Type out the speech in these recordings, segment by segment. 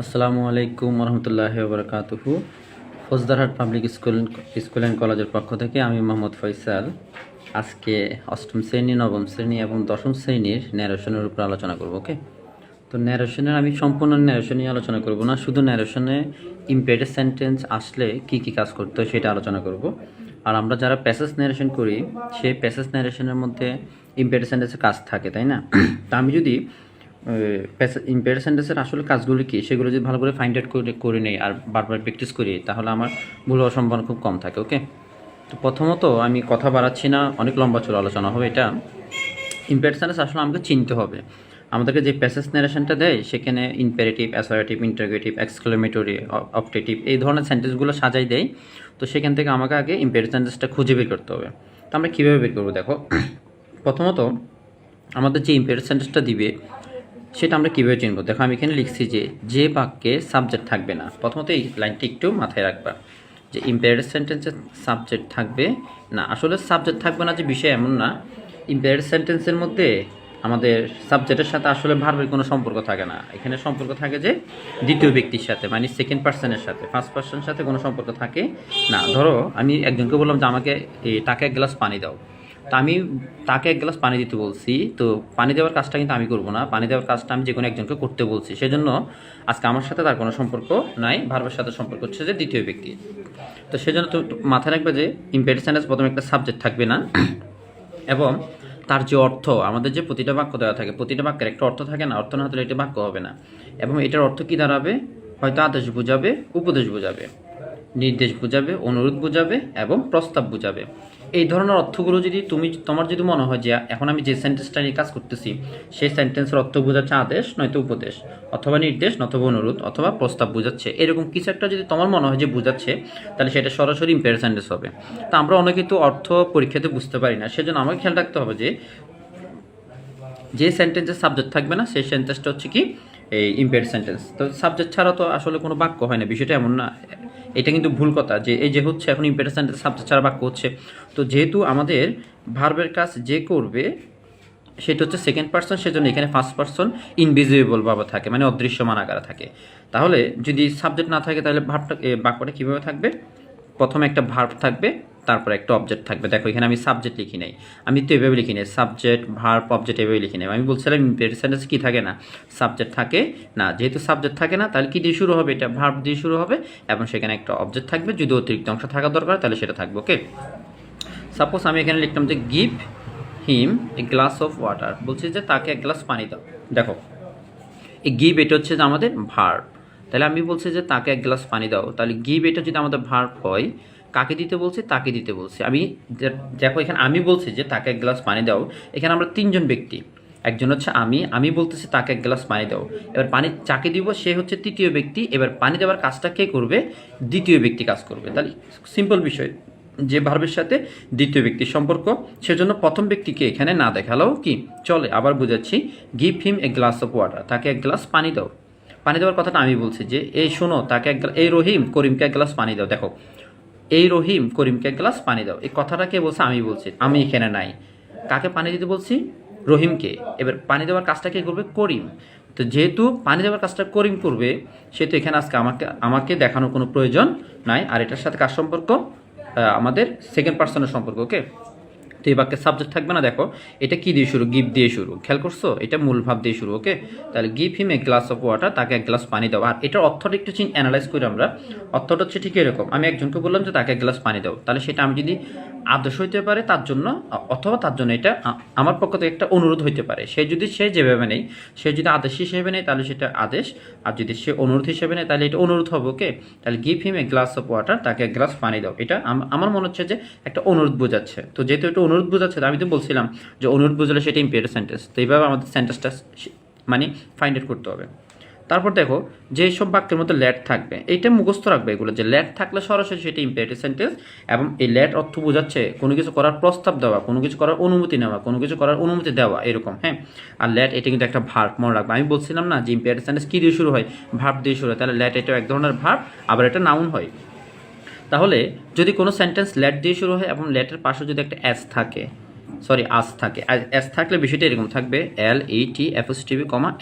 আসসালামু আলাইকুম রহমতুল্লাহি ওবরাকাতুহু। ফৌজদারহাট পাবলিক স্কুল অ্যান্ড কলেজের পক্ষ থেকে আমি মোহাম্মদ ফয়সাল আজকে অষ্টম শ্রেণী, নবম শ্রেণী এবং দশম শ্রেণীর ন্যারেশনের উপর আলোচনা করব। ওকে, তো ন্যারেশনের আমি সম্পূর্ণ ন্যারেশন নিয়ে আলোচনা করব না, শুধু ন্যারেশনে ইম্পেরেটিভ সেন্টেন্স আসলে কি কি কাজ করতে হয় সেটা আলোচনা করব। আর আমরা যারা প্যাসেজ ন্যারেশন করি সেই প্যাসেজ ন্যারেশনের মধ্যে ইম্পেরেটিভ সেন্টেন্সের কাজ থাকে, তাই না? তা আমি যদি ইম্পেয়ারেড সেন্টেন্সের আসলে কাজগুলো কি সেগুলো যদি ভালো করে ফাইন্ড আউট করে নেই আর বারবার প্র্যাকটিস করি তাহলে আমার ভুল হওয়ার সম্ভাবনা খুব কম থাকে। ওকে, তো প্রথমত আমি কথা বাড়াচ্ছি না, অনেক লম্বা চলে আলোচনা হবে। এটা ইম্পেয়ারেড সেন্টেন্স আসলে আমাকে চিনতে হবে। আমাদেরকে যে প্যাসেজ ন্যারেশনটা দেয় সেখানে imperative, assertive, interrogative, exclamatory, optative এই ধরনের সেন্টেন্সগুলো সাজাই দেয়। তো সেখান থেকে আমাকে আগে ইম্পেয়ারেড সেন্টেন্সটা খুঁজে বের করতে হবে। তো আমরা কীভাবে বের করবো? দেখো, প্রথমত আমাদের যে ইম্পেয়ারেড সেন্টেন্সটা দিবে সেটা আমরা কীভাবে চিনব? দেখো, আমি এখানে লিখছি যে বাক্যে সাবজেক্ট থাকবে না। প্রথমত এই লাইনটি একটু মাথায় রাখবা যে ইম্পেয়ারেটিভ সেন্টেন্সের সাবজেক্ট থাকবে না। আসলে সাবজেক্ট থাকবে না যে বিষয় এমন না। ইম্পেয়ারেটিভ সেন্টেন্সের মধ্যে আমাদের সাবজেক্টের সাথে আসলে ভার্বের কোনো সম্পর্ক থাকে না। এখানে সম্পর্ক থাকে যে দ্বিতীয় ব্যক্তির সাথে, মানে সেকেন্ড পার্সনের সাথে, ফার্স্ট পার্সনের সাথে কোনো সম্পর্ক থাকে না। ধরো আমি একজনকে বললাম যে আমাকে তাকে এক গ্লাস পানি দাও। তা আমি তাকে এক গ্লাস পানি দিতে বলছি, তো পানি দেওয়ার কাজটা কিন্তু আমি করবো না, পানি দেওয়ার কাজটা আমি যে কোনো একজনকে করতে বলছি। সেজন্য আজকে আমার সাথে তার কোনো সম্পর্ক নাই, ভার্বের সাথে সম্পর্ক হচ্ছে যে দ্বিতীয় ব্যক্তি। তো সেজন্য তো মাথায় রাখবে যে ইম্পেরেটিভ সেন্টেন্স প্রথমে একটা সাবজেক্ট থাকবে না এবং তার যে অর্থ, আমাদের যে প্রতিটা বাক্য দেওয়া থাকে, প্রতিটা বাক্যের একটা অর্থ থাকে না, অর্থ না হলে এটা বাক্য হবে না। এবং এটার অর্থ কী দাঁড়াবে? হয়তো আদেশ বোঝাবে, উপদেশ বোঝাবে, নির্দেশ বোঝাবে, অনুরোধ বোঝাবে এবং প্রস্তাব বোঝাবে। এই ধরনের অর্থগুলো যদি তোমার যদি মনে হয় যে এখন আমি যে সেন্টেন্সটা নিয়ে কাজ করতেছি সেই সেন্টেন্সের অর্থ বোঝাচ্ছে আদেশ নয়তো উপদেশ, অথবা নির্দেশ নয়তো অনুরোধ, অথবা প্রস্তাব বোঝাচ্ছে, এরকম কিছু একটা যদি তোমার মনে হয় যে বোঝাচ্ছে, তাহলে সেটা সরাসরি ইম্পেয়ারেটিভ সেন্টেন্স হবে। তো আমরা অনেকে তো অর্থ পরীক্ষাতে বুঝতে পারি না, সেজন্য আমাকে খেয়াল রাখতে হবে যে সেন্টেন্সের সাবজেক্ট থাকবে না সেই সেন্টেন্সটা হচ্ছে কি এই ইম্পেয়ারেটিভ সেন্টেন্স। তো সাবজেক্ট ছাড়া তো আসলে কোনো বাক্য হয় না, বিষয়টা এমন না। এটা কিন্তু ভুল কথা যে এই যে হচ্ছে এখন ইম্পেয়ারেটিভ সেন্টেন্স সাবজেক্ট ছাড়া বাক্য হচ্ছে। তো যেহেতু আমাদের ভার্বের কাজ যে করবে সেটা হচ্ছে সেকেন্ড পার্সন, সেজন্য এখানে ফার্স্ট পার্সন ইনভিজিবল ভাবে থাকে, মানে অদৃশ্যমান আকারে থাকে। তাহলে যদি সাবজেক্ট না থাকে তাহলে বাক্যটা কীভাবে থাকবে? প্রথমে একটা ভার্ব থাকবে, তারপরে একটা অবজেক্ট থাকবে। দেখো এখানে আমি সাবজেক্ট লিখি নাই, আমি তো এভাবে লিখি নাই, সাবজেক্ট ভার্ব অবজেক্ট এভাবে লিখি নাই। আমি বলছিলাম ইম্পেরেটিভ সেন্টেন্স কি থাকে না? সাবজেক্ট থাকে না। যেহেতু সাবজেক্ট থাকে না তাহলে কি দিয়ে শুরু হবে? এটা ভার্ব দিয়ে শুরু হবে এবং সেখানে একটা অবজেক্ট থাকবে। যদি অতিরিক্ত অংশ থাকা দরকার তাহলে সেটা থাকবে। ওকে, সাপোজ আমি এখানে লিখলাম যে give him a glass of water, বলছি যে তাকে এক গ্লাস পানি দাও। দেখো এই গিভ এটা হচ্ছে যে আমাদের ভার্ব, তাহলে আমি বলছি যে তাকে এক গ্লাস পানি দাও, তাহলে গিভ এটা যদি আমাদের ভার্ব হয়, কাকে দিতে বলছি? তাকে দিতে বলছি। আমি দেখো এখানে আমি বলছি যে তাকে এক গ্লাস পানি দাও, এখানে আমরা তিনজন ব্যক্তি, একজন হচ্ছে আমি বলতেছি তাকে এক গ্লাস পানি দাও। এবার পানি যাকে দিব সে হচ্ছে তৃতীয় ব্যক্তি, এবার পানি দেওয়ার কাজটা কে করবে? দ্বিতীয় ব্যক্তি কাজ করবে। তাহলে সিম্পল বিষয় যে ভার্বের সাথে দ্বিতীয় ব্যক্তির সম্পর্ক, সেজন্য প্রথম ব্যক্তিকে এখানে না দেখালেও কি চলে। আবার বুঝাচ্ছি, give him a glass of water, তাকে এক গ্লাস পানি দাও। পানি দেওয়ার কথাটা আমি বলছি যে এই শোনো তাকে এই রহিম করিমকে এক গ্লাস পানি দাও। দেখো এই রহিম করিমকে এক গ্লাস পানি দাও, এই কথাটা কে বলছে? আমি বলছি, আমি এখানে নাই। কাকে পানি দিতে বলছি? রহিমকে। এবার পানি দেওয়ার কাজটা কে করবে? করিম। তো যেহেতু পানি দেওয়ার কাজটা করিম করবে, সেহেতু এখানে আজকে আমাকে দেখানোর কোনো প্রয়োজন নাই। আর এটার সাথে কার সম্পর্ক? আমাদের সেকেন্ড পার্সনের সম্পর্ক। ওকে, তো এই বাক্যের সাবজেক্ট থাকবে না। দেখো এটা কি দিয়ে শুরু? গিভ দিয়ে শুরু, খেয়াল করছো? এটা মূল ভাব দিয়ে শুরু। ওকে, তাহলে give him a glass of water, তাকে এক গ্লাস পানি দাও। আর এটার অর্থটা একটু অ্যানালাইজ করি আমরা। অর্থটা হচ্ছে ঠিক এরকম, আমি একজনকে বললাম যে তাকে এক গ্লাস পানি দাও, তাহলে সেটা আমি যদি আদেশ হইতে পারে তার জন্য, অথবা তার জন্য এটা আমার পক্ষ থেকে একটা অনুরোধ হইতে পারে। সে যেভাবে নেই, সে যদি আদেশ হিসেবে নেয় তাহলে সেটা আদেশ, আর যদি সে অনুরোধ হিসেবে নেয় তাহলে এটা অনুরোধ হবে। ওকে, তাহলে give him a glass of water, তাকে এক গ্লাস পানি দাও, এটা আমার মনে হচ্ছে যে একটা অনুরোধ বোঝাচ্ছে। তো যেহেতু এটা অনুরোধ বোঝাচ্ছে, আমি তো বলছিলাম যে অনুরোধ বোঝালে সেটা ইম্পেরেটিভ সেন্টেন্স। তো এইভাবে আমাদের সেন্টেন্সটা মানে ফাইন্ড আউট করতে হবে। তারপর দেখো যে সব বাক্যের মধ্যে ল্যাট থাকবে, এইটা মুখস্থ রাখবে এগুলো, যে ল্যাট থাকলে সরাসরি সেটা ইম্পেরেটিভ সেন্টেন্স। এবং এই ল্যাট অর্থ বোঝাচ্ছে কোনো কিছু করার প্রস্তাব দেওয়া, কোনো কিছু করার অনুমতি নেওয়া, কোনো কিছু করার অনুমতি দেওয়া, এরকম। হ্যাঁ, আর ল্যাট এটা কিন্তু একটা ভার্ব, মনে রাখবে। আমি বলছিলাম না যে ইম্পেরেটিভ সেন্টেন্স কী দিয়ে শুরু হয়? ভার্ব দিয়ে শুরু হয়। তাহলে ল্যাট এটাও এক ধরনের ভার্ব, আবার এটা নাউন হয়। তাহলে যদি কোনো সেন্টেন্স ল্যাট দিয়ে শুরু হয় এবং ল্যাটের পাশে যদি একটা অ্যাস থাকে, আস থাকে, অ্যাস থাকলে বিষয়টা এরকম থাকবে, LET FSTV,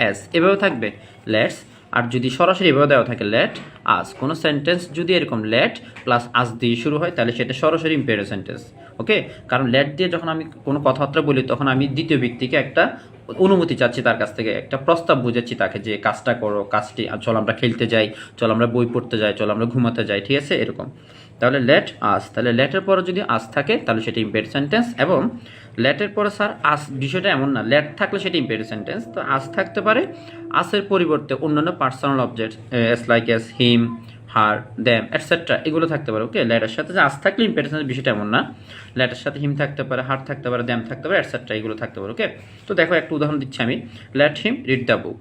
এস এভাবে থাকবে লেটস। আর যদি সরাসরি এভাবে দেওয়া থাকে লেট আস, কোনো সেন্টেন্স যদি এরকম লেট প্লাস আস দিয়ে শুরু হয় তাহলে সেটা সরাসরি ইম্পেয়ারেটিভ সেন্টেন্স। ওকে, কারণ লেট দিয়ে যখন আমি কোনো কথাবার্তা বলি তখন আমি দ্বিতীয় ব্যক্তিকে একটা অনুমতি চাচ্ছি, তার কাছ থেকে একটা প্রস্তাব বুঝাচ্ছি তাকে যে কাজটা করো, কাজটি চলো আমরা খেলতে যাই, চলো আমরা বই পড়তে যাই, চলো আমরা ঘুমাতে যাই, ঠিক আছে এরকম। তাহলে লেট আস, তাহলে লেটের পরে যদি আস থাকে তাহলে সেটা ইম্পেয়ারেটিভ সেন্টেন্স। এবং লেটের পরে স্যার আস, বিষয়টা এমন না লেট থাকলে সেটা ইম্পেয়ারেটিভ সেন্টেন্স, তো আস থাকতে পারে, আসের পরিবর্তে অন্যান্য personal object us like us, him, her, them etcetera এগুলো থাকতে পারে। ওকে, লেটের সাথে যে আস থাকলে ইম্পেয়ারেটিভ সেন্টেন্স বিষয়টা এমন না, লেটের সাথে হিম থাকতে পারে, হার থাকতে পারে, দ্যাম থাকতে পারে, এটসেট্রা এগুলো থাকতে পারে। ওকে, তো দেখো একটা উদাহরণ দিচ্ছি আমি, let him read the book,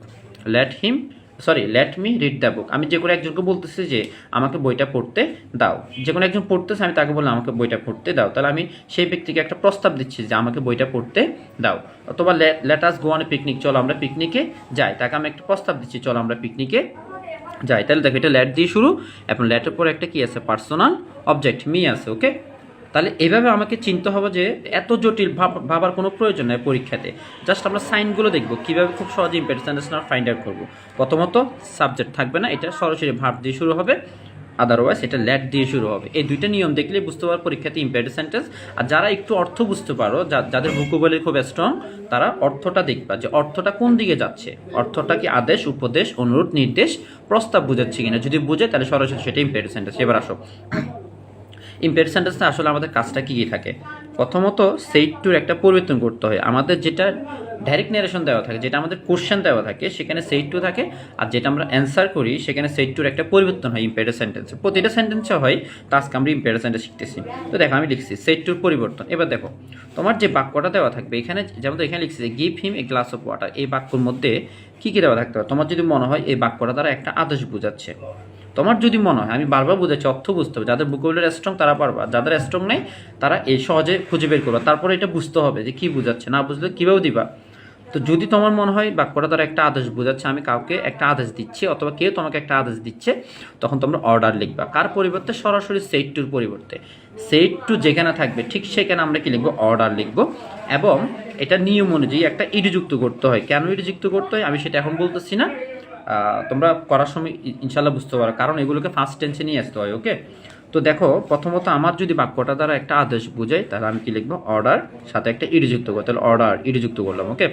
let me read the book. আমি যে কোনো একজনকে বলতেছি যে আমাকে বইটা পড়তে দাও, যে কোনো একজন পড়তেছে, আমি তাকে বললাম আমাকে বইটা পড়তে দাও, তাহলে আমি সেই ব্যক্তিকে একটা প্রস্তাব দিচ্ছি যে আমাকে বইটা পড়তে দাও। অথবা let us go on a picnic, চলো আমরা পিকনিকে যাই, তাকে আমি একটা প্রস্তাব দিচ্ছি চলো আমরা পিকনিকে যাই। তাহলে দেখো এটা লেট দিয়ে শুরু, এবং লেটের পরে একটা কি আছে, পার্সোনাল অবজেক্ট মি আছে। ওকে, তাহলে এভাবে আমাকে চিনতে হবে যে এত জটিল ভাবার কোনো প্রয়োজন নেই পরীক্ষাতে, জাস্ট আমরা সাইনগুলো দেখবো কীভাবে খুব সহজে ইম্পেয়ারেটিভ সেন্টেন্স ফাইন্ড আউট করবো। প্রথমত সাবজেক্ট থাকবে না, এটা সরাসরি ভার্ব দিয়ে শুরু হবে, আদারওয়াইজ এটা লেট দিয়ে শুরু হবে। এই দুইটা নিয়ম দেখলে বুঝতে পারো পরীক্ষাতে ইম্পেয়ারেটিভ সেন্টেন্স। আর যারা একটু অর্থ বুঝতে পারো, যাদের ভোকাবুলারি খুব স্ট্রং, তারা অর্থটা দেখবা যে অর্থটা কোন দিকে যাচ্ছে, অর্থটা কি আদেশ, উপদেশ, অনুরোধ, নির্দেশ, প্রস্তাব বুঝাচ্ছে কিনা। যদি বুঝে তাহলে সরাসরি সেটা ইম্পেয়ারেটিভ সেন্টেন্স। এবার আসো ইম্পেয়ারেটিভ সেন্টেন্সে আসলে আমাদের কাজটা কী কী থাকে। প্রথমত সেইট টুর একটা পরিবর্তন করতে হয়। আমাদের যেটা ডাইরেক্ট ন্যারেশন দেওয়া থাকে, যেটা আমাদের কোশ্চেন দেওয়া থাকে, সেখানে সেইট টু থাকে, আর যেটা আমরা অ্যান্সার করি সেখানে সেইট টুর একটা পরিবর্তন হয় ইম্পেয়ারেটিভ সেন্টেন্সে। প্রতিটা সেন্টেন্সে হয়, তো আজকে আমরা ইম্পেয়ারেটিভ সেন্টেন্স শিখতেছি। তো দেখো আমি লিখছি সেইট টুর পরিবর্তন। এবার দেখো তোমার যে বাক্যটা দেওয়া থাকবে এখানে, যেমন এখানে লিখছি যে give him a glass of water, এই বাক্যর মধ্যে কী কী দেওয়া থাকতে হবে। তোমার যদি মনে হয় এই বাক্যটা দ্বারা একটা আদেশ বোঝাচ্ছে, তোমার যদি মনে হয়, আমি বারবার বুঝাচ্ছি অর্থ বুঝতে হবে, যাদের ভোকাবুলারি স্ট্রং তারা পারবা, যাদের স্ট্রং নেই তারা এই সহজে খুঁজে বের করবা। তারপরে এটা বুঝতে হবে যে কী বুঝাচ্ছে, না বুঝলে কীভাবে দিবা। তো যদি তোমার মনে হয় বাক্যটা দ্বারা একটা আদেশ বোঝাচ্ছে, আমি কাউকে একটা আদেশ দিচ্ছি অথবা কেউ তোমাকে একটা আদেশ দিচ্ছে, তখন তোমরা অর্ডার লিখবা। কার পরিবর্তে, সরাসরি সেইট টুর পরিবর্তে। সেইট টু যেখানে থাকবে ঠিক সেখানে আমরা কি লিখবো, অর্ডার লিখবো। এবং এটা নিয়ম অনুযায়ী একটা ইডি যুক্ত করতে হয়। কেন ইডি যুক্ত করতে হয় আমি সেটা এখন বলতেছি না, তোমরা করার সময় ইনশাল্লাহ বুঝতে পারো, কারণ এগুলোকে ফার্স্ট টেন্সে নিয়ে আসতে হয়। ওকে, তো দেখো প্রথমত আমার যদি বাক্যটা দ্বারা একটা আদেশ বোঝাই তাহলে আমি কি লিখবো, অর্ডার, সাথে একটা ইডি যুক্ত করতে, তাহলে অর্ডার ইডি যুক্ত করলাম। ওকে,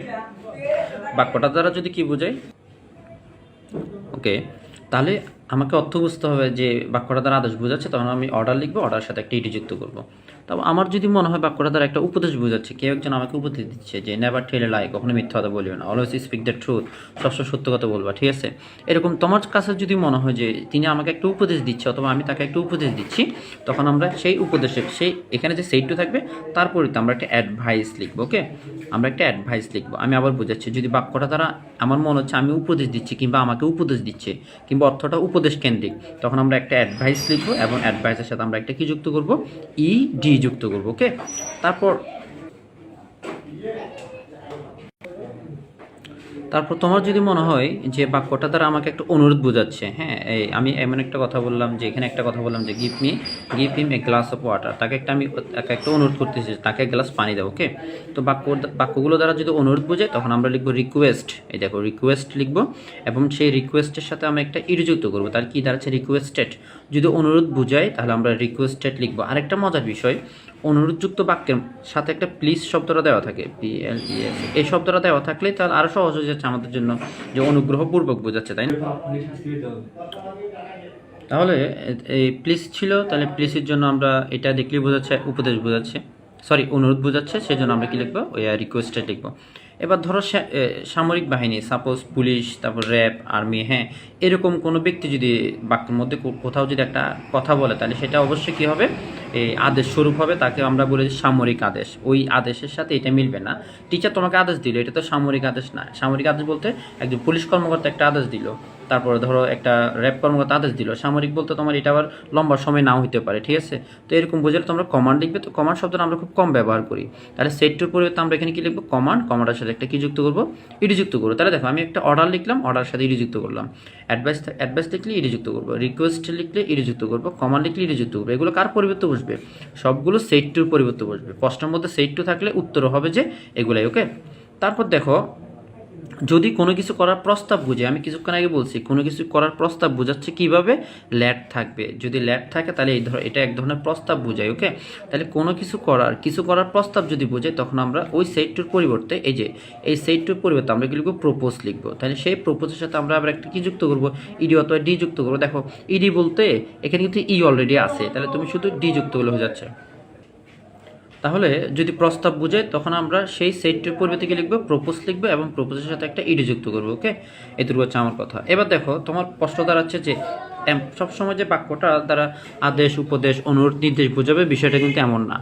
বাক্যটা দ্বারা যদি কি বোঝাই, ওকে, তাহলে আমাকে অর্থ বুঝতে হবে যে বাক্যটা দ্বারা আদেশ বোঝাচ্ছে, তখন আমি অর্ডার লিখবো, অর্ডার সাথে একটা ইডি যুক্ত করবো। তবে আমার যদি মনে হয় বাক্যটা দ্বারা একটা উপদেশ বোঝাচ্ছে, কেউ একজন আমাকে উপদেশ দিচ্ছে যে নেভার টেল এ লাই, কখনো মিথ্যা কথা বলবে না, অলওয়েজ স্পিক দ্য ট্রুথ, সবসময় সত্য কথা বলবা, ঠিক আছে। এরকম তোমার কাছে যদি মনে হয় যে তিনি আমাকে একটা উপদেশ দিচ্ছে অথবা আমি তাকে একটা উপদেশ দিচ্ছি, তখন আমরা সেই উপদেশে সেই এখানে যে সেইটু থাকবে তার পরিবর্তে আমরা একটা অ্যাডভাইস লিখবো। ওকে, আমরা একটা অ্যাডভাইস লিখবো। আমি আবার বোঝাচ্ছি, যদি বাক্যটা দ্বারা আমার মনে হচ্ছে আমি উপদেশ দিচ্ছি কিংবা আমাকে উপদেশ দিচ্ছে কিংবা অর্থটা উপদেশ কেন্দ্রিক, তখন আমরা একটা অ্যাডভাইস লিখবো এবং অ্যাডভাইসের সাথে আমরা একটা কি যুক্ত করবো, ই ডি যুক্ত করবো। ওকে, তারপর তোমার যদি মনে হয় যে বাক্যটা দ্বারা আমাকে একটা অনুরোধ বোঝাচ্ছে, হ্যাঁ, এই আমি এমন একটা কথা বললাম যে এখানে একটা কথা বললাম যে give him a glass of water, তাকে আমি একটা অনুরোধ করতেছি তাকে এক গ্লাস পানি দাও। ওকে, তো বাক্যগুলো দ্বারা যদি অনুরোধ বোঝায় তখন আমরা লিখবো রিকোয়েস্ট। এই দেখো রিকোয়েস্ট লিখবো, এবং সেই রিকোয়েস্টের সাথে আমরা একটা ইডি যুক্ত করবো, তার কি দাঁড়াচ্ছে, রিকোয়েস্টেড। যদি অনুরোধ বোঝায় তাহলে আমরা রিকোয়েস্টেড লিখবো। আরেকটা মজার বিষয়, অনুরোধযুক্ত বাক্যের সাথে একটা প্লিজ শব্দটা দেওয়া থাকে, PLES, এই শব্দটা দেওয়া থাকলে তাহলে আরও সহজ হয়ে যাচ্ছে আমাদের জন্য, যে অনুগ্রহপূর্বক বোঝাচ্ছে, তাই না। তাহলে এই প্লিজ ছিল, তাহলে প্লিজের জন্য আমরা এটা দেখলেই বোঝাচ্ছে উপদেশ বোঝাচ্ছে, সরি অনুরোধ বোঝাচ্ছে, সেই জন্য আমরা কি লিখবো, ওই রিকোয়েস্টে লিখবো। এবার ধরো সামরিক বাহিনী, সাপোজ পুলিশ, তারপর র্যাব, আর্মি, হ্যাঁ, এরকম কোনো ব্যক্তি যদি বাক্যের মধ্যে কোথাও যদি একটা কথা বলে তাহলে সেটা অবশ্যই কী হবে, এই আদেশ স্বরূপ হবে, তাকে আমরা বলি সামরিক আদেশ। ওই আদেশের সাথে এটা মিলবে না। টিচার তোমাকে আদেশ দিল, এটা তো সামরিক আদেশ না। সামরিক আদেশ বলতে একজন পুলিশ কর্মকর্তা একটা আদেশ দিল, তারপরে ধরো একটা র্যাব কর্মকর্তা আদেশ দিল। সামরিক বলতে তোমার এটা আবার লম্বা সময় নাও হতে পারে, ঠিক আছে। তো এরকম বুঝলে তোমরা কমান্ড লিখবে, তো কমান্ড শব্দটা আমরা খুব কম ব্যবহার করি। তাহলে সেটটুর পরিবর্তে আমরা এখানে কি লিখবো, কমান্ডের সাথে একটা কি যুক্ত করবো, ইডি যুক্ত করবো। তাহলে দেখো আমি একটা অর্ডার লিখলাম, অর্ডারের সাথে ইডি যুক্ত করলাম, অ্যাডভাইস লিখলে ইডি যুক্ত করবো, রিকোয়েস্ট লিখলে ইডি যুক্ত করবো, কমান্ড লিখলে ইডি যুক্ত করবো। এগুলো কার পরিবর্তে বসবে, সবগুলো সেটটুর পরিবর্তে বসবে। প্রশ্নের মধ্যে সেটটু থাকলে উত্তর হবে যে এগুলাই। ওকে, তারপর দেখো যদি কোনো কিছু করার প্রস্তাব বুঝে, আমি কিছুক্ষণ আগে বলছি কোনো কিছু করার প্রস্তাব বোঝাচ্ছে কিভাবে, ল্যাট থাকবে। যদি ল্যাট থাকে তাহলে এটা এক ধরনের প্রস্তাব বোঝায়। ওকে, তাহলে কোনো কিছু করার প্রস্তাব যদি বোঝায় তখন আমরা ওই সেট টুর পরিবর্তে এই সেট টুর পরিবর্তে আমরা কি লিখবো, প্রপোজ লিখবো। তাহলে সেই প্রপোজের সাথে আমরা আবার একটা কি যুক্ত করবো, ইডি অথবা ডি যুক্ত করবো। দেখো ইডি বলতে এখানে কিন্তু ই অলরেডি আছে, তাহলে তুমি শুধু ডি যুক্ত করলে হয়ে যাচ্ছে। তাহলে যদি প্রস্তাব বুঝে তখন আমরা সেই সেটটির পরিবর্তে কি লিখবো, প্রপোজ লিখবো এবং প্রপোজের সাথে একটা ইডি যুক্ত করবো। ওকে, এটুকু হচ্ছে আমার কথা। এবার দেখো তোমার প্রশ্ন দাঁড়াচ্ছে যে সবসময় যে বাক্যটা দ্বারা আদেশ, উপদেশ, অনুরোধ, নির্দেশ বোঝাবে, বিষয়টা কিন্তু এমন না।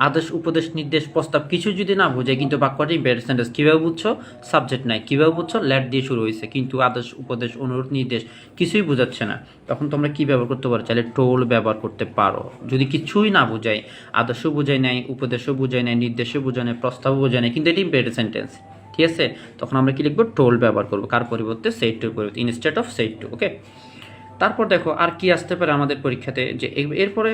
আদেশ, উপদেশ, নির্দেশ, প্রস্তাব কিছু যদি না বোঝে কিন্তু বাক্যটি ইম্পেরেটিভ সেন্টেন্স। কীভাবে বুঝছো, সাবজেক্ট নাই, কীভাবে বুঝছো, ল্যাট দিয়ে শুরু হয়েছে, কিন্তু আদেশ, উপদেশ, অনুরোধ, নির্দেশ কিছুই বোঝাচ্ছে না, তখন তোমরা কী ব্যবহার করতে পারো, চাইলে টোল ব্যবহার করতে পারো। যদি কিছুই না বোঝায়, আদেশও বোঝায় নাই, উপদেশও বোঝায় নাই, নির্দেশও বোঝায় নাই, প্রস্তাবও বোঝায় নাই, কিন্তু এটি ইম্পেরেটিভ সেন্টেন্স, ঠিক আছে, তখন আমরা কি লিখবো, টোল ব্যবহার করবো। কার পরিবর্তে, সেট টুর পরিবর্তে, ইনস্টেড অফ সেট টু। ওকে, তারপর দেখো আর কি আসতে পারে আমাদের পরীক্ষাতে, যে এরপরে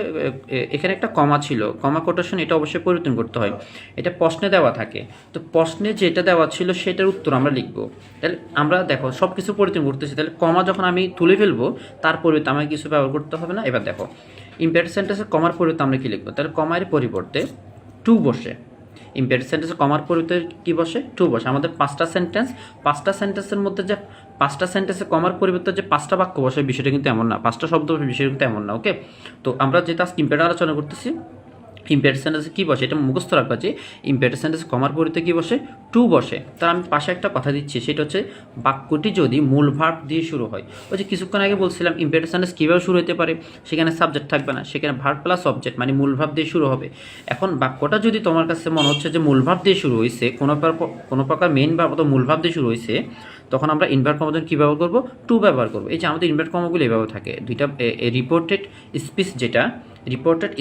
এখানে একটা কমা ছিল, কমা কোটেশন, এটা অবশ্যই পরিবর্তন করতে হয়, এটা প্রশ্নে দেওয়া থাকে। তো প্রশ্নে যেটা দেওয়া ছিল সেটার উত্তর আমরা লিখবো। তাহলে আমরা দেখো সব কিছু পরিবর্তন করতেছি, তাহলে কমা যখন আমি তুলে ফেলবো তার পরিবর্তে আমাকে কিছু ব্যবহার করতে হবে না। এবার দেখো ইম্পেরেটিভ সেন্টেন্সে কমার পরিবর্তে আমরা কি লিখবো, তাহলে কমার পরিবর্তে টু বসে। ইম্পেরেটিভ সেন্টেন্সে কমার পরিবর্তে কি বসে, টু বসে। আমাদের পাঁচটা সেন্টেন্সের মধ্যে যে পাঁচটা সেন্টেন্সে কমার পরিবর্তে যে পাঁচটা বাক্য বসে, বিষয়টা কিন্তু এমন না, পাঁচটা শব্দ বসে, বিষয়টা কিন্তু এমন না। ওকে, তো আমরা যেটা ইম্পেরেটিভ আলোচনা করতেছি, ইম্পেরেটিভ সেন্টেন্সে কী বসে এটা মুখস্থ রাখবা, যে ইম্পেরেটিভ সেন্টেন্সে কমার পরিবর্তে কী বসে, টু বসে। তার আমি পাশে একটা কথা দিচ্ছি, সেটা হচ্ছে বাক্যটি যদি মূল ভার্ব দিয়ে শুরু হয়। ওই যে কিছুক্ষণ আগে বলছিলাম ইম্পেরেটিভ সেন্টেন্স কীভাবে শুরু হতে পারে, সেখানে সাবজেক্ট থাকবে না, সেখানে ভার্ব প্লাস অবজেক্ট মানে মূল ভার্ব দিয়ে শুরু হবে। এখন বাক্যটা যদি তোমার কাছে মনে হচ্ছে যে মূল ভার্ব দিয়ে শুরু হয়েছে, কোনো প্রকার মেইন ভার্ব অথবা মূল ভার্ব দিয়ে শুরু হয়েছে, তখন আমরা ইনভার্ট কমার জন্য কী ব্যবহার করবো, টু ব্যবহার করবো। এই যে আমাদের ইনভার্ট কমাগুলো এভাবে থাকে, দুইটা রিপোর্টেড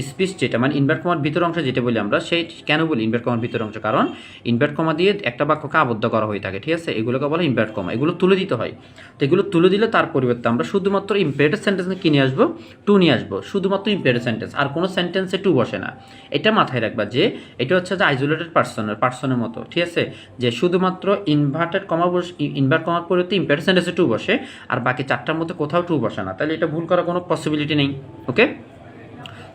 স্পিচ যেটা মানে ইনভার্ট কমার ভিতর অংশ যেটা বলি আমরা, সেই কেন বলি ইনভার্ট কমার ভিতর অংশ, কারণ ইনভার্ট কমা দিয়ে একটা বাক্যকে আবদ্ধ করা হয়ে থাকে, ঠিক আছে, এগুলোকে বলে ইনভার্ট কমা, এগুলো তুলে দিতে হয়। তো এগুলো তুলে দিলে তার পরিবর্তে আমরা শুধুমাত্র ইম্পেরেটিভ সেন্টেন্সে কি নিয়ে আসবো, টু নিয়ে আসবো, শুধুমাত্র ইম্পেরেটিভ সেন্টেন্স, আর কোনো সেন্টেন্সে টু বসে না। এটা মাথায় রাখবা যে এটা হচ্ছে যে আইসোলেটেড পার্সনের মতো, ঠিক আছে, যে শুধুমাত্র ইনভার্ট কমার পরিবর্তে ইম্পেরেটিভ সেন্টেন্সে টু বসে, আর বাকি চারটার মধ্যে কোথাও টু বসে না, তাহলে এটা ভুল করার কোনো পসিবিলিটি নেই। ওকে,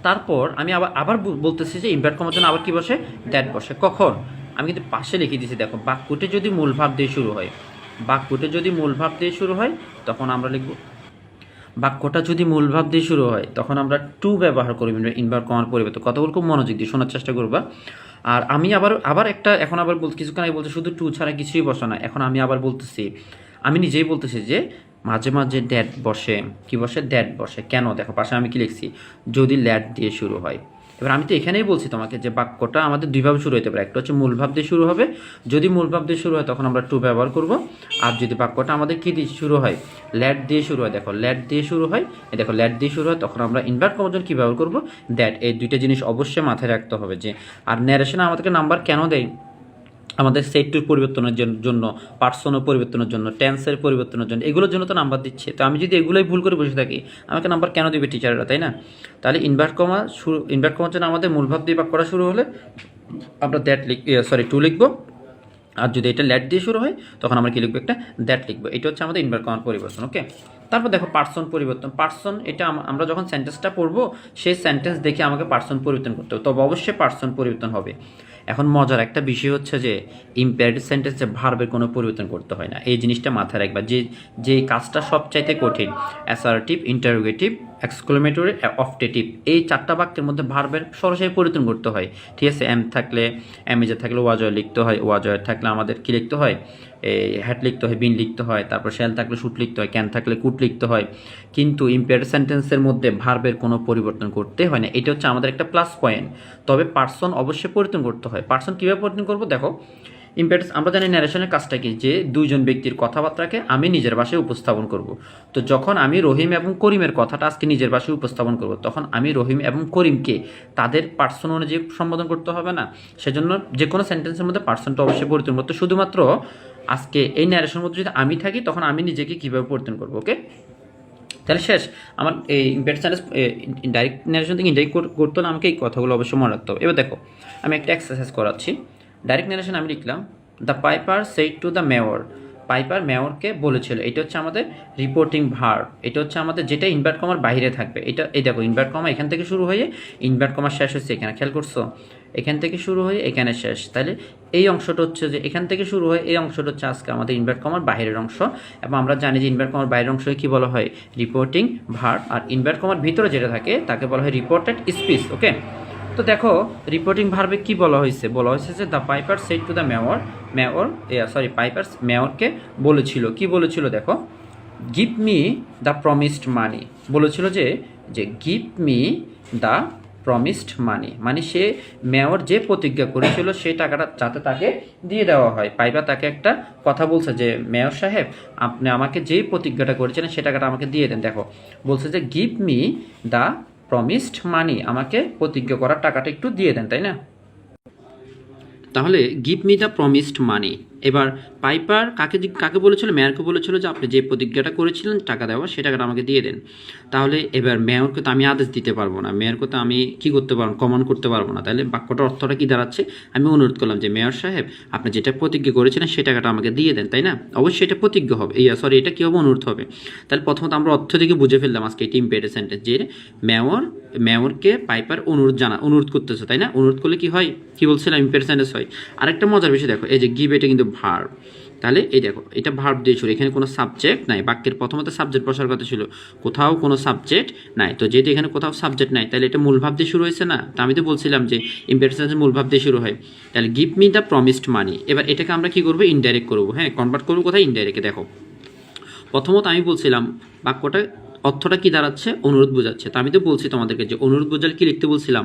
তারপর আমি আবার বলতেছি যে ইনভার্ট কমার জন্য আবার কি বসে, দ্যাট বসে। কখন, আমি কিন্তু পাশে লিখে দিয়েছি, দেখো বাক্যটি যদি মূল ভাব দিয়ে শুরু হয়, তখন আমরা লিখব, বাক্যটা যদি মূল ভাব দিয়ে শুরু হয় তখন আমরা টু ব্যবহার করব ইনভার্ট কমার পরিবর্তে। কথাগুলো খুব মনোযোগ দিয়ে শোনার চেষ্টা করবা। আর আমি এখন আবার কিছুক্ষণ আগে বলতে শুধু টু ছাড়া কিছুই বসে না, এখন আমি আবার বলতেছি, আমি নিজেই বলতেছি যে মাঝে মাঝে ড্যাট বসে, কি বসে, ড্যাট বসে। কেন, দেখো পাশে আমি কি লিখছি, যদি ল্যাট দিয়ে শুরু হয়। এবার আমি তো এখানেই বলছি তোমাকে যে বাক্যটা আমাদের দুইভাবে শুরু হতে পারে, একটা হচ্ছে মূল ভাব দিয়ে শুরু হবে, যদি মূল ভাব দিয়ে শুরু হয় তখন আমরা টু ব্যবহার করব, আর যদি বাক্যটা আমাদের কি দিয়ে শুরু হয়, ল্যাট দিয়ে শুরু হয়, দেখো ল্যাট দিয়ে শুরু হয়, তখন আমরা ইনভার্ট করার জন্য কী ব্যবহার করব, দ্যাট। এই দুইটা জিনিস অবশ্যই মাথায় রাখতে হবে। যে আর ন্যারেশনে আমাদেরকে নাম্বার কেন দেয়, আমাদের সেটটির পরিবর্তনের জন্য, পার্সনের পরিবর্তনের জন্য, টেন্সের পরিবর্তনের জন্য, এগুলোর জন্য তো নাম্বার দিচ্ছে। তো আমি যদি এগুলোই ভুল করে বসে থাকি, আমাকে নাম্বার কেন দেবে টিচাররা, তাই না? তাহলে ইনভার্ট কমার জন্য আমাদের মূল ভাব দিয়ে বাক্য করা শুরু হলে আমরা টু লিখবো, আর যদি এটা ল্যাট দিয়ে শুরু হয় তখন আমরা কি লিখবো, একটা দ্যাট লিখবো। এটা হচ্ছে আমাদের ইনভার্ট কমার পরিবর্তন। ওকে, তারপর দেখো পার্সন পরিবর্তন। পার্সন এটা আমরা যখন সেন্টেন্সটা পড়বো, সেই সেন্টেন্স দেখে আমাকে পার্সন পরিবর্তন করতে হবে, তবে অবশ্যই পার্সন পরিবর্তন হবে। এখন মজার একটা বিষয় হচ্ছে যে ইম্পেরেটিভ সেন্টেন্সে ভার্বের কোনো পরিবর্তন করতে হয় না, এই জিনিসটা মাথায় রাখবা। যে কাজটা সবচাইতে কঠিন, অ্যাসার্টিভ, ইন্টারোগেটিভ, এক্সক্লেমেটরি, অপটেটিভ, এই চারটা বাক্যের মধ্যে ভার্বের সরাসরি পরিবর্তন করতে হয়, ঠিক আছে। এমএজে থাকলে ওয়াজয় লিখতে হয়, ওয়াজয় থাকলে আমাদের কী লিখতে হয়, হ্যাট লিখতে হয়, বিন লিখতে হয়, তারপর শ্যাল থাকলে শুট লিখতে হয়, ক্যান থাকলে কুট লিখতে হয়। কিন্তু ইম্পেরেটিভ সেন্টেন্সের মধ্যে ভার্বের কোনো পরিবর্তন করতে হয় না, এটা হচ্ছে আমাদের একটা প্লাস পয়েন্ট। তবে পার্সন অবশ্যই পরিবর্তন করতে হয়। পার্সন কীভাবে পরিবর্তন করবো, দেখো ইম্পেরেটিভ আমরা জানি ন্যারেশনের কাজটা কি, যে দুইজন ব্যক্তির কথাবার্তাকে আমি নিজের ভাষায় উপস্থাপন করব। তো যখন আমি রহিম এবং করিমের কথাটা আজকে নিজের ভাষায় উপস্থাপন করব, তখন আমি রহিম এবং করিমকে তাদের পার্সন অনুযায়ী সম্বোধন করতে হবে না। সেজন্য যে কোনো সেন্টেন্সের মধ্যে পার্সনটা অবশ্যই পরিবর্তন করতে, শুধুমাত্র আজকে এই ন্যারেশনের মধ্যে যদি আমি থাকি তখন আমি নিজেকে কীভাবে পরিবর্তন করবো। ওকে, তাহলে শেষ আমার এই ইম্পেরেটিভ সেন্টেন্স। ডাইরেক্ট ন্যারেশন থেকে ইনডাইরেক্ট করতে হলে আমাকে এই কথাগুলো অবশ্যই মনে রাখতে হবে। এবার দেখো আমি একটা এক্সারসাইজ করাচ্ছি। ডাইরেক্ট ন্যারেশন আমি লিখলাম, the piper said to the mayor, piper মেয়রকে বলেছিল। এটা হচ্ছে আমাদের রিপোর্টিং ভার্ব, এটা হচ্ছে আমাদের যেটা ইনভার্ট কমার বাইরে থাকবে। এটা এই দেখো ইনভার্ট কমা এখান থেকে শুরু হয়ে ইনভার্ট কমা শেষ হচ্ছে এখানে, খেয়াল করছো? এখান থেকে শুরু হয়ে এখানে শেষ। তাহলে এই অংশটা হচ্ছে যে এখান থেকে শুরু হয়, এই অংশটা হচ্ছে আজকে আমাদের ইনভার্ট কমার বাইরের অংশ। এবং আমরা জানি যে ইনভার্ট কমার বাইরের অংশকে কী বলা হয়? Reporting verb. আর ইনভার্ট কমার ভিতরে যেটা থাকে তাকে বলা হয় রিপোর্টেড স্পিচ। ওকে, তো দেখো রিপোর্টিং ভার্বে কি বলা হয়েছে? বলা হয়েছে যে the piper said to the piper মেয়রকে বলেছিল, কি বলেছিল দেখো, give me the promised money. বলেছিল যে give me the promised money, মানে সে মেয়র যে প্রতিজ্ঞা করেছিল সেই টাকাটা যাতে তাকে দিয়ে দেওয়া হয়। পাইপার তাকে একটা কথা বলছে যে মেয়র সাহেব, আপনি আমাকে যেই প্রতিজ্ঞাটা করেছিলেন সে টাকাটা আমাকে দিয়ে দেন। দেখো বলছে যে গিভ মি দ্য প্রমিসড মানি, আমাকে প্রতিজ্ঞা করার টাকাটা একটু দিয়ে দেন, তাই না? তাহলে গিভ মি দ্য প্রমিসড মানি। এবার পাইপার কাকে বলেছিল? মেয়রকে বলেছিল যে আপনি যে প্রতিজ্ঞাটা করেছিলেন টাকা দেওয়া, সে টাকাটা আমাকে দিয়ে দেন। তাহলে এবার মেয়রকে তো আমি আদেশ দিতে পারবো না, মেয়রকে তো আমি কি করতে পারবো? কমান্ড করতে পারবো না। তাহলে বাক্যটার অর্থটা কি দাঁড়াচ্ছে? আমি অনুরোধ করলাম যে মেয়র সাহেব, আপনি যেটা প্রতিজ্ঞা করেছিলেন সে টাকাটা আমাকে দিয়ে দেন, তাই না? অবশ্যই এটা প্রতিজ্ঞা হবে, এটা কী হবে? অনুরোধ হবে। তাহলে প্রথমত আমরা অর্থ থেকে বুঝে ফেললাম আজকে এটি ইম্পেরেটিভ সেন্টেন্স, যে মেয়রকে পাইপার অনুরোধ করতেছে, তাই না? অনুরোধ করলে কি হয়? কি বলছিলাম? ইম্পেরেটিভ সেন্টেন্স হয়। আরেকটা মজার বিষয় দেখো, এই যে গিভ, এটা কিন্তু ভার্ব। তাহলে এই দেখো এটা ভার্ব দিয়ে শুরু, এখানে কোনো সাবজেক্ট নাই। বাক্যের প্রথমত সাবজেক্ট বসার কথা ছিল, কোথাও কোনো সাবজেক্ট নাই। তো যেহেতু এখানে কোথাও সাবজেক্ট নাই, তাহলে এটা মূল ভাব দিয়ে শুরু হয়েছে না? তো আমি তো বলছিলাম যে ইম্পেরেটিভ সেন্টেন্স মূল ভাব দিয়ে শুরু হয়। তাহলে গিভ মি দ্য প্রমিসড মানি। এবার এটাকে আমরা কি করবো? ইনডাইরেক্ট করবো। হ্যাঁ, কনভার্ট করবো কোথায়? ইনডাইরেক্টে। দেখো প্রথমত আমি বলছিলাম বাক্যটা অর্থটা কি দাঁড়াচ্ছে? অনুরোধ বোঝাচ্ছে। তো আমি তো বলছি তোমাদেরকে যে অনুরোধ বোঝালে কি লিখতে বলছিলাম?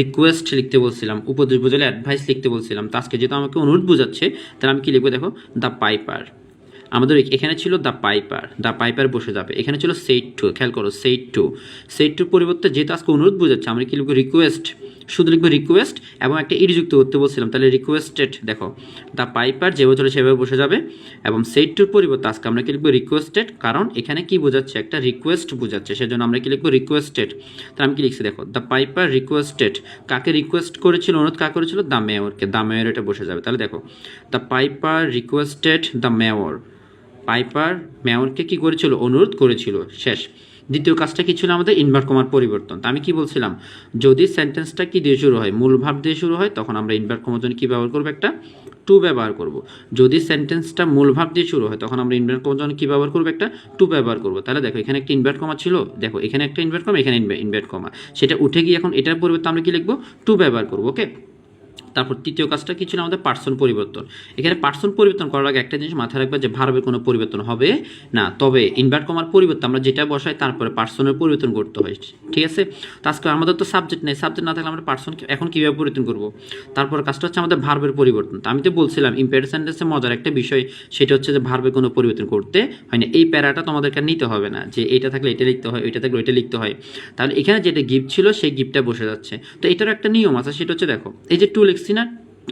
রিকোয়েস্ট লিখতে বলছিলাম। উপদেশ বোঝালে অ্যাডভাইস লিখতে বলছিলাম। তো আজকে যেহেতু আমাকে অনুরোধ বোঝাচ্ছে, তাহলে আমি কি লিখবো? দেখো দ্য পাইপার। আমাদের এখানে ছিল দ্য পাইপার বসে যাবে। এখানে ছিল সেড টু, খেয়াল করো, সেড টুর পরিবর্তে যেহেতু আজকে অনুরোধ বোঝাচ্ছে, আমরা কি লিখবো? রিকোয়েস্ট। শুধু লিখবো রিকোয়েস্ট এবং একটা ইড যুক্ত করতে বলছিলাম, তাহলে রিকোয়েস্টেড। দেখো দ্য পাইপার যেভাবে চলে সেভাবে বসে যাবে। এবং সেড টুর পরিবর্তে আজকে আমরা কি লিখবো? রিকোয়েস্টেড, কারণ এখানে কি বোঝাচ্ছে? একটা রিকোয়েস্ট বোঝাচ্ছে, সেজন্য আমরা কি লিখবো? রিকোয়েস্টেড। তাহলে আমি কি লিখছি? দেখো দ্য পাইপার রিকোয়েস্টেড, কাকে রিকোয়েস্ট করেছিল? অনুরোধ কাকে করেছিল? দ্য মেয়রকে। দ্য মেয়র এটা বসে যাবে। তাহলে দেখো the piper requested the mayor. Piper মেয়রকে কি করেছিল? অনুরোধ করেছিল। শেষ। দ্বিতীয় কাজটা কি ছিল আমাদের? ইনভার্ট কমার পরিবর্তন। তা আমি কি বলছিলাম? যদি সেন্টেন্সটা কি দিয়ে শুরু হয়? মূল ভাব দিয়ে শুরু হয়, তখন আমরা ইনভার্ট কমার জন্য কী ব্যবহার করবো? একটা টু ব্যবহার করব। যদি সেন্টেন্সটা মূল ভাব দিয়ে শুরু হয়, তখন আমরা ইনভার্ট কমার জন্য কী ব্যবহার করবো? একটা টু ব্যবহার করবো। তাহলে দেখো এখানে একটা ইনভার্ট কমা ছিল, দেখো এখানে একটা ইনভার্ট কমা, এখানে ইনভার্ট কমা, সেটা উঠে গিয়ে এখন এটার পরিবর্তে আমরা কি লিখবো? টু ব্যবহার করবো। ওকে, তারপর তৃতীয় কাজটা কি ছিল আমাদের? পার্সন পরিবর্তন। এখানে পার্সন পরিবর্তন করার আগে একটা জিনিস মাথায় রাখবে যে ভার্বের কোনো পরিবর্তন হবে না, তবে ইনভার্ট কমার পরিবর্তে আমরা যেটা বসাই তারপরে পার্সনের পরিবর্তন করতে হয়। ঠিক আছে? তো আজকে আমাদের তো সাবজেক্ট নেই, সাবজেক্ট না থাকলে আমরা পার্সন এখন কীভাবে পরিবর্তন করবো? তারপর কাজটা হচ্ছে আমাদের ভার্বের পরিবর্তন। তো আমি তো বলছিলাম ইম্পেরেটিভ সেন্টেন্সে মজার একটা বিষয়, সেটা হচ্ছে যে ভার্বের কোনো পরিবর্তন করতে হয় না। এই প্যারাটা তোমাদেরকে নিতে হবে না যে এটা থাকলে এটা লিখতে হয়, ওইটা থাকলে ওইটা লিখতে হয়। তাহলে এখানে যেটা গিফট ছিল সেই গিফটটা বসে যাচ্ছে। তো এটার একটা নিয়ম আছে, সেটা হচ্ছে দেখো এই যে টু লিখছি না,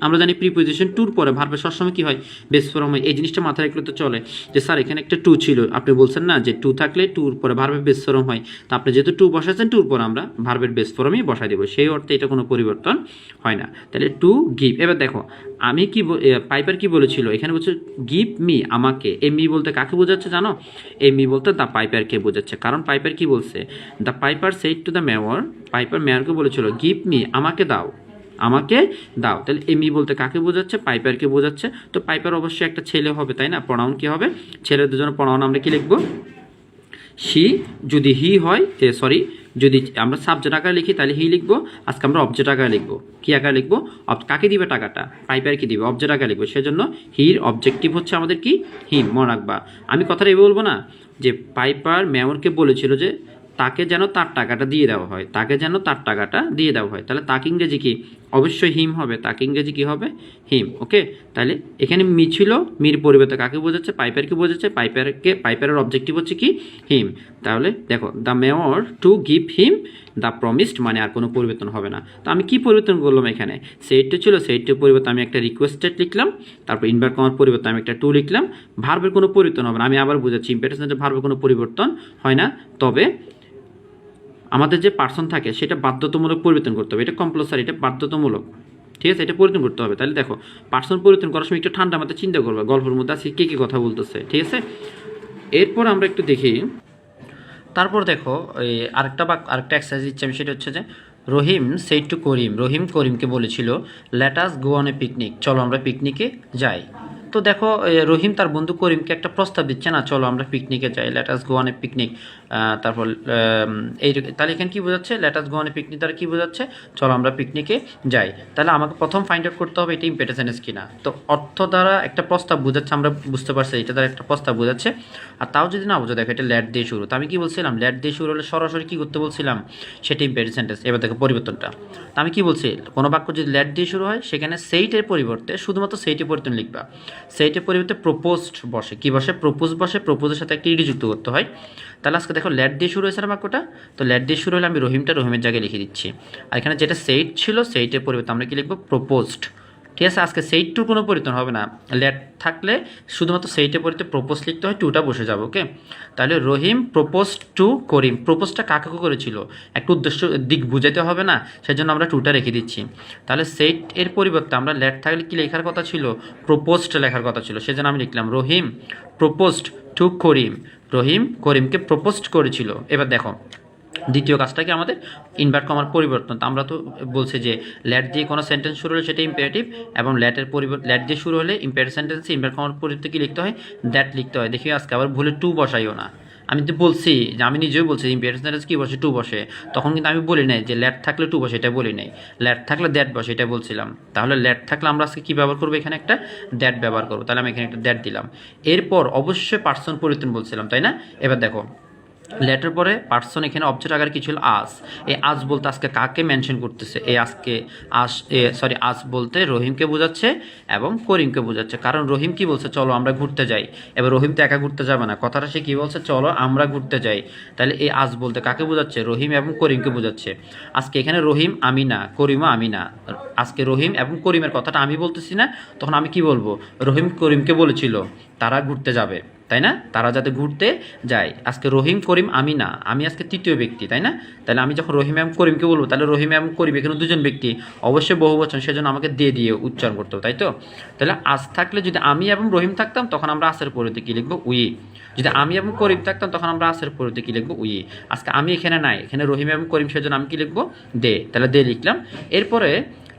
আমরা জানি প্রিপোজিশন টুর পরে ভার্বের সবসময় কি হয়? বেস ফর্ম হয়। এই জিনিসটা মাথায় রাখলে তো চলে যে স্যার এখানে একটা টু ছিল, আপনি বলছেন না যে টু থাকলে টুর পরে ভার্বের বেস ফর্ম হয়। তো আপনি যেহেতু টু বসাচ্ছেন, টুর পরে আমরা ভার্বের বেস ফর্মই বসাই দেবো, সেই অর্থে এটা কোনো পরিবর্তন হয় না। তাহলে টু গিভ। এবার দেখো আমি কি পাইপার কি বলেছিল? এখানে বলছে গিভ মি, আমাকে। এই মি বলতে কাকে বোঝাচ্ছে জানো? এই মি বলতে দ্য পাইপারকে বোঝাচ্ছে। কারণ পাইপার কি বলছে? The piper said to the mayor, piper মেয়রকে বলেছিল গিভ মি, আমাকে দাও, আমাকে দাও। তাহলে এমি বলতে কাকে বোঝাচ্ছে? পাইপারকে বোঝাচ্ছে। তো পাইপার অবশ্যই একটা ছেলে হবে, তাই না? প্রনাউন কি হবে? ছেলেদের জন্য প্রনাউন আমরা কি লিখবো? শি। যদি হি হয়, যদি আমরা সাবজেক্ট আকারে লিখি তাহলে হি লিখবো। আজকে আমরা অবজেক্ট আকারে লিখবো। কি আকারে লিখবো? কাকে দিবে টাকাটা? পাইপার কি দিবে? অবজেক্ট আকারে লিখবো। সেজন্য হির অবজেক্টিভ হচ্ছে আমাদের কি? হিম। মনে রাখবা। আমি কথাটা এভাবে বলবো না যে পাইপার মেয়রকে বলেছিল যে তাকে যেন তার টাকাটা দিয়ে দেওয়া হয়, তাকে যেন তার টাকাটা দিয়ে দেওয়া হয়। তাহলে তাকে ইংরেজি কি? অবশ্যই হিম হবে। তাকে ইংরেজি কি হবে? হিম। ওকে, তাহলে এখানে মি ছিল, মির পরিবর্তে কাকে বোঝাচ্ছে? পাইপারকে বোঝাচ্ছে। পাইপারের অবজেক্টিভ হচ্ছে কি? হিম। তাহলে দেখো the mayor to give him the promised, মানে আর কোনো পরিবর্তন হবে না। তো আমি কি পরিবর্তন করলাম? এখানে সেইটটা ছিল, সেইটটার পরিবর্তে আমি একটা রিকোয়েস্টেড লিখলাম, তারপর ইনভার্ট কমার পরিবর্তে আমি একটা টু লিখলাম। ভার্বের কোনো পরিবর্তন হবে না। আমি আবার বোঝাচ্ছি, ইম্পেরেটিভ সেন্টেন্সে ভার্বের কোনো পরিবর্তন হয় না, তবে আমাদের যে পার্সন থাকে সেটা বাধ্যতামূলক পরিবর্তন করতে হবে। এটা কম্পালসারি, এটা বাধ্যতামূলক। ঠিক আছে, এটা পরিবর্তন করতে হবে। তাহলে দেখো পার্সন পরিবর্তন করার সময় একটু ঠান্ডা মাথায় চিন্তা করবে গল্পের মধ্যে আছে কে কথা বলতেছে, ঠিক আছে। এরপর আমরা একটু দেখি, তারপর দেখো এই আরেকটা এক্সারসাইজ দিচ্ছি আমি, সেটা হচ্ছে যে রহিম সেড টু করিম, রহিম করিমকে বলেছিল let us go on a picnic, চলো আমরা পিকনিকে যাই। তো দেখো রহিম তার বন্ধু করিমকে একটা প্রস্তাব দিচ্ছে, না চলো আমরা পিকনিকে যাই, let us go on a picnic. তারপর এই তাহলে এখানে কী বোঝাচ্ছে, let us go on a picnic দ্বারা কী বোঝাচ্ছে, চলো আমরা পিকনিকে যাই। তাহলে আমাকে প্রথম ফাইন্ড আউট করতে হবে এটা ইম্পেরেটিভ সেন্টেন্স কিনা। তো অর্থ দ্বারা একটা প্রস্তাব বোঝাচ্ছে, আমরা বুঝতে পারছি এটা দ্বারা একটা প্রস্তাব বোঝাচ্ছে। আর তাও যদি না বোঝা, দেখো এটা লেট দিয়ে শুরু, তো আমি কি বলছিলাম লেট দিয়ে শুরু হলে সরাসরি কী করতে বলছিলাম, সেটা ইম্পেরেটিভ সেন্টেন্স। এবার দেখো পরিবর্তনটা, তো আমি কি বলছি, কোনো বাক্য যদি লেট দিয়ে শুরু হয় সেখানে সেইটের পরিবর্তে শুধুমাত্র সেইটের পরিবর্তন লিখবা, সেইটের পরিবর্তে প্রপোজড বসে, কি বসে, প্রপোজ বসে, প্রপোজের সাথে একটা ইডি যুক্ত করতে হয়। তাহলে আজকে দেখো লেট দিয়ে শুরু হয়েছে না বাক্যটা, তো লেট দিয়ে শুরু হলে আমি রহিমের জায়গায় লিখে দিচ্ছি। আর এখানে যেটা সেইট ছিল সেইটের পরিবর্তে আমরা কি লিখবো, প্রপোজড। ঠিক আছে, আজকে সেইটটুর কোনো পরিবর্তন হবে না, লেট থাকলে শুধুমাত্র সেইটের পরিবর্তে প্রপোজ লিখতে হয়, টুটা বসে যাবে। ওকে, তাহলে রহিম প্রপোজ টু করিম, প্রপোজটা কাকে করেছিল, একটা উদ্দেশ্য দিক বুঝাইতে হবে না, সেজন্য আমরা টুটা রেখে দিচ্ছি। তাহলে সেইট এর পরিবর্তে আমরা লেট থাকলে কি লেখার কথা ছিল, প্রপোজড লেখার কথা ছিল, সেজন্য আমি লিখলাম রহিম প্রপোজড টু করিম, রহিম করিমকে প্রপোজড করেছিল। এবার দেখো দ্বিতীয় কাজটা কি আমাদের, ইনভার্ট কমার পরিবর্তন। তো আমরা তো বলছি যে লেট দিয়ে কোনো সেন্টেন্স শুরু হলে সেটা ইম্পারেটিভ, এবং লেট দিয়ে শুরু হলে ইম্পারেটিভ সেন্টেন্সে ইনভার্ট কমার পরিবর্তে কি লিখতে হয়, দ্যাট লিখতে হয়। দেখি আজকে আবার ভুলে টু বসাইও না। আমি তো বলছি যে আমি নিজেও বলছি ইম্পারেটিভ সেন্টেন্স কী বসে, টু বসে, তখন কিন্তু আমি বলি নাই যে লেট থাকলে টু বসে, এটা বলি নাই, লেট থাকলে দ্যাট বসে এটা বলছিলাম। তাহলে লেট থাকলে আমরা আজকে কী ব্যবহার করবো, এখানে একটা দ্যাট ব্যবহার করবো, তাহলে আমি এখানে একটা দ্যাট দিলাম। এরপর অবশ্যই পার্সন পরিবর্তন বলছিলাম, তাই না। এবার দেখো লেটার পরে পার্সন, এখানে অবজেক্ট আকারে কি ছিল, আজ। এই আজ বলতে আজকে কাকে মেনশন করতেছে, এই আজকে আজ বলতে রহিমকে বোঝাচ্ছে এবং করিমকে বোঝাচ্ছে। কারণ রহিম কি বলছে, চলো আমরা ঘুরতে যাই। এবার রহিম তো একা ঘুরতে যাবে না, কথাটা সে কী বলছে, চলো আমরা ঘুরতে যাই। তাহলে এই আজ বলতে কাকে বোঝাচ্ছে, রহিম এবং করিমকে বোঝাচ্ছে। আজকে এখানে রহিম আমি না, করিমও আমি না, আজকে রহিম এবং করিমের কথাটা আমি বলতেছি না, তখন আমি কি বলবো, রহিম করিমকে বলেছিল তারা ঘুরতে যাবে, তাই না, তারা যাতে ঘুরতে যায়। আজকে রহিম করিম আমি না, আমি আজকে তৃতীয় ব্যক্তি, তাই না। তাহলে আমি যখন রহিম এবং করিমকে বলবো, তাহলে রহিম এবং করিম এখানে দুজন ব্যক্তি, অবশ্যই বহুবচন, সেজন্য আমাকে দিয়ে উচ্চারণ করতে হবে, তাই তো। তাহলে আজ থাকলে যদি আমি এবং রহিম থাকতাম তখন আমরা আসের পরিবর্তে কী লিখবো, উই। যদি আমি এবং করিম থাকতাম তখন আমরা আসের পরিবর্তে কী লিখবো, উই। আজকে আমি এখানে নাই, এখানে রহিম এবং করিম, সেজন্য আমি কী লিখবো, দে। তাহলে দে লিখলাম। এরপরে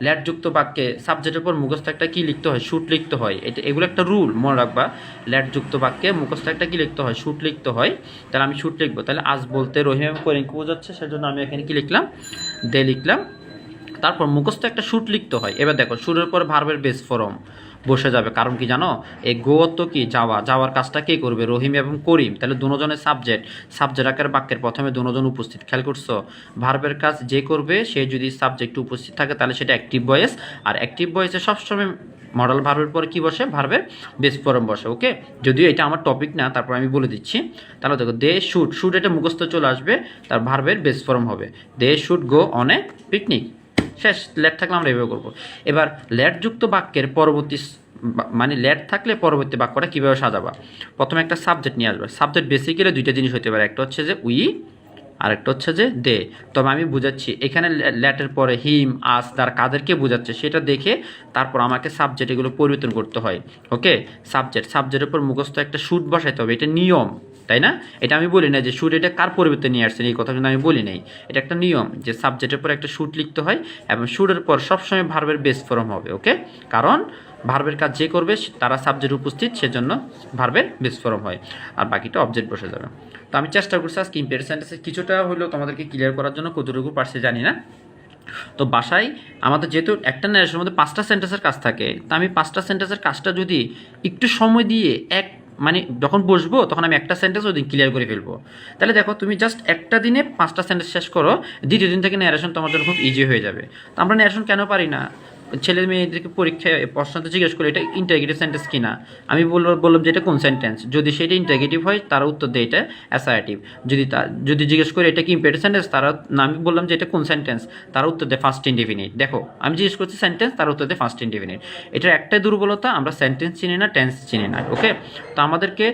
ল্যাটযুক্ত বাক্যে সাবজেক্টের পর মুখস্থ একটা কী লিখতে হয়, শুট লিখতে হয়। এগুলো একটা রুল মনে রাখবা, ল্যাটযুক্ত বাক্যে মুখস্থ একটা কী লিখতে হয়, শুট লিখতে হয়। তাহলে আমি শুট লিখবো, তাহলে আজ বলতে রহিম এবং করিমকে বোঝাচ্ছে, সেজন্য আমি এখানে কী লিখলাম, দে লিখলাম। তারপর মুখস্থ একটা শুট লিখতে হয়। এবার দেখো শুটের পর ভার্বের বেস ফর্ম বসে যাবে, কারণ কি জানো, এই গো তো কি যাওয়ার কাজটা কে করবে, রহিম এবং করিম। তাহলে দুজনের সাবজেক্ট আকার বাক্যের প্রথমে দুজন উপস্থিত, খেয়াল করছো, ভার্বের কাজ যে করবে সে যদি সাবজেক্ট উপস্থিত থাকে তাহলে সেটা অ্যাক্টিভ ভয়েস, আর অ্যাক্টিভ ভয়েসে সবসময় মডেল ভার্বের পরে কী বসে, ভার্বের বেস ফর্ম বসে। ওকে, যদিও এটা আমার টপিক না, তারপর আমি বলে দিচ্ছি। তাহলে দেখো দে শুড এটা মুখস্থ চলে আসবে, তার ভার্বের বেস ফর্ম হবে, they should go on a picnic. শেষ, লেট থাকলে আমরা এভাবে করবো। এবার লেটযুক্ত বাক্যের পরবর্তী মানে লেট থাকলে পরবর্তী বাক্যটা কীভাবে সাজাবা, প্রথমে একটা সাবজেক্ট নিয়ে আসবে। সাবজেক্ট বেসিক্যালি দুইটা জিনিস হতে পারে, একটা হচ্ছে যে উই, আর একটা হচ্ছে যে দে। তবে আমি বুঝাচ্ছি এখানে লেটের পরে হিম আস তার কাদেরকে বোঝাচ্ছে সেটা দেখে তারপর আমাকে সাবজেক্ট এগুলো পরিবর্তন করতে হয়। ওকে, সাবজেক্টের উপর মুখস্থ একটা শুট বসাইতে হবে, এটা নিয়ম, তাই না। এটা আমি বলি না যে শুট এটা কার পরিবর্তে নিয়ে আসছেন, এই কথা কিন্তু আমি বলি নাই, এটা একটা নিয়ম যে সাবজেক্টের পর একটা শুট লিখতে হয় এবং শুটের পর সবসময় ভার্বের বেস ফর্ম হবে। ওকে, কারণ ভার্বের কাজ যে করবে তারা সাবজেক্ট উপস্থিত, সেজন্য ভার্বের বেস ফর্ম হয়, আর বাকিটা অবজেক্ট বসে যাবে। তো আমি চেষ্টা করছি আজকে ইম্পেরেটিভ সেন্টেন্সে কিছুটা হলেও তোমাদেরকে ক্লিয়ার করার জন্য, কতটুকু পারছে জানি না। তো বাসায় আমাদের যেহেতু একটা ন্যারেশনের মধ্যে 5টা সেন্টেন্সের কাজ থাকে, তা আমি 5টা সেন্টেন্সের কাজটা যদি একটু সময় দিয়ে মানে যখন বসবো তখন আমি একটা সেন্টেন্স ওই দিন ক্লিয়ার করে ফেলবো। তাহলে দেখো তুমি জাস্ট একটা দিনে 5টা সেন্টেন্স শেষ করো, দ্বিতীয় দিন থেকে ন্যারেশন তোমার জন্য খুব ইজি হয়ে যাবে। তো আমরা ন্যারেশন কেন পারি না, ছেলে মেয়েদেরকে পরীক্ষায় প্রশ্নতে জিজ্ঞেস করে এটা ইন্টারগেটিভ সেন্টেন্স কিনা, আমি বললাম যে এটা কোন সেন্টেন্স, যদি সেটা ইন্টারগেটিভ হয় তারা উত্তর দেয় এটা অ্যাসার্টিভ। যদি জিজ্ঞেস করে এটা কি ইম্পেরেটিভ সেন্টেন্স, তারা আমি বললাম যে এটা কোন সেন্টেন্স, তারা উত্তর দেয় ফার্স্ট ইনডিফিনিট। দেখো আমি জিজ্ঞেস করছি সেন্টেন্স, তারা উত্তর দেয় ফার্স্ট ইনডিফিনিট। এটার একটাই দুর্বলতা, আমরা সেন্টেন্স চিনি না, টেন্স চিনি না। ওকে, তো আমাদেরকে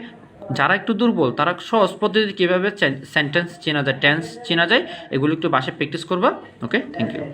যারা একটু দুর্বল তারা সহজ পদ্ধতিতে কীভাবে সেন্টেন্স চেনা যায়, টেন্স চেনা যায়, এগুলো একটু বাসায় প্র্যাকটিস করবা। ওকে, থ্যাংক ইউ।